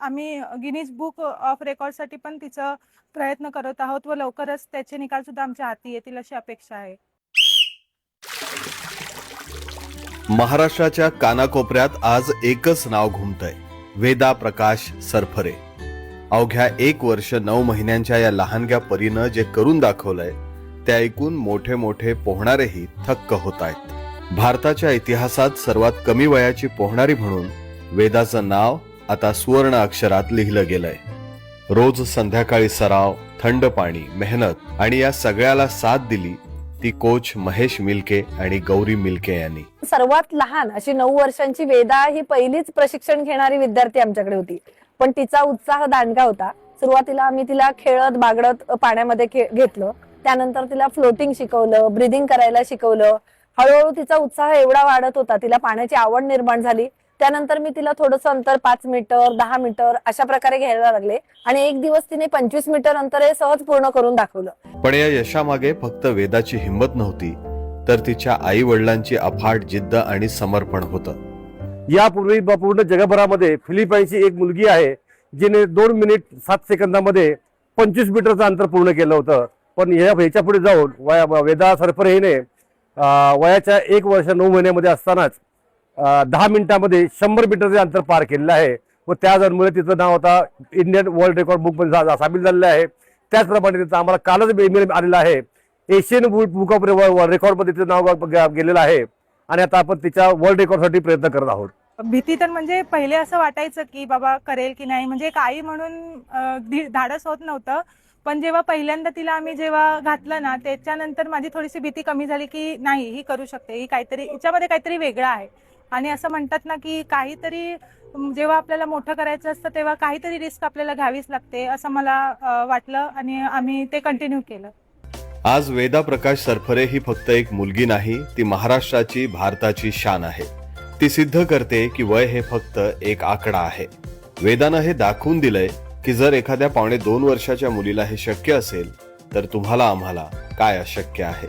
आम्ही Guinness book of रेकॉर्डसाठी पण तिचा प्रयत्न करत आहोत व लवकरच त्याचे निकाल सुद्धा आमच्या हाती येतील अशी अपेक्षा आहे. महाराष्ट्राच्या कानाकोपऱ्यात आज एकच नाव घुमतंय, वेदा प्रकाश सरफरे. अवघ्या 1 वर्ष 9 महिन्यांच्या या लहानग्या परीनं जे करून दाखवलंय ते ऐकून मोठे मोठे पोहणारेही थक्क होत आहेत. भारताच्या इतिहासात सर्वात कमी वयाची पोहणारी म्हणून वेदाचं नाव आता सुवर्ण अक्षरात लिहिलं गेलंय. रोज संध्याकाळी सराव, थंड पाणी, मेहनत आणि या सगळ्याला साथ दिली ती कोच महेश मिल्के आणि गौरी मिल्के यांनी. सर्वात लहान अशी 9 वर्षांची वेदा ही पहिलीच प्रशिक्षण घेणारी विद्यार्थी आमच्याकडे होती, पण तिचा उत्साह दांडगा होता. सुरुवातीला आम्ही तिला खेळत बागडत पाण्यामध्ये घेतलं, त्यानंतर तिला फ्लोटिंग शिकवलं, ब्रीदिंग करायला शिकवलं. हळूहळू तिचा उत्साह एवढा वाढत होता, तिला पाण्याची आवड निर्माण झाली. त्यानंतर मी तिला थोडंसं अंतर 5 मीटर 10 मीटर अशा प्रकारे घ्यायला लागले आणि एक दिवस तिने 25 मीटर अंतर हे सहज पूर्ण करून दाखवलं. पण या यशामागे फक्त वेदाची हिंमत नव्हती, तर तिच्या आई वडिलांची अफाट जिद्द आणि समर्पण होतं. यापूर्वी पूर्ण जगभरामध्ये फिलिपाईनची एक मुलगी आहे जिने 2 मिनिट 7 सेकंदामध्ये 25 मीटरचं अंतर पूर्ण केलं होतं. पण ह्याच्या पुढे जाऊन वेदा सरफरे हिने वयाच्या 1 वर्ष 9 महिन्यामध्ये असतानाच 10 मिनिटांमध्ये 100 मीटरचे अंतर पार केलेलं आहे व त्यामुळे तिचं नाव आता इंडियन वर्ल्ड रेकॉर्ड बुक मध्ये सामील झालेलं आहे. त्याचप्रमाणे तिचं आम्हाला कालच ईमेल आलेला आहे, एशियन बुक ऑफ रेकॉर्ड मध्ये तिचं नाव गेलेलं आहे आणि आता आपण तिच्या वर्ल्ड रेकॉर्डसाठी प्रयत्न करत आहोत. भीती तर म्हणजे पहिले असं वाटायचं की बाबा करेल की नाही, म्हणजे एक आई म्हणून धाडस होत नव्हतं. पण जेव्हा पहिल्यांदा तिला आम्ही जेव्हा घातलं ना, त्याच्यानंतर माझी थोडीशी भीती कमी झाली की नाही, ही करू शकते, ही काहीतरी हिच्यामध्ये काहीतरी वेगळं आहे. आणि असं म्हणतात ना की काहीतरी जेव्हा आपल्याला मोठं करायचं असतं तेव्हा काहीतरी रिस्क आपल्याला घ्यावीच लागते, असं मला वाटलं आणि आम्ही ते कंटिन्यू केलं. आज वेदा प्रकाश सरफरे ही फक्त एक मुलगी नाही, ती महाराष्ट्राची, भारताची शान आहे. ती सिद्ध करते की वय हे फक्त एक आकडा आहे. वेदानं हे दाखवून दिलंय की जर एखाद्या 2.25 वर्षाच्या मुलीला हे शक्य असेल तर तुम्हाला आम्हाला काय अशक्य आहे.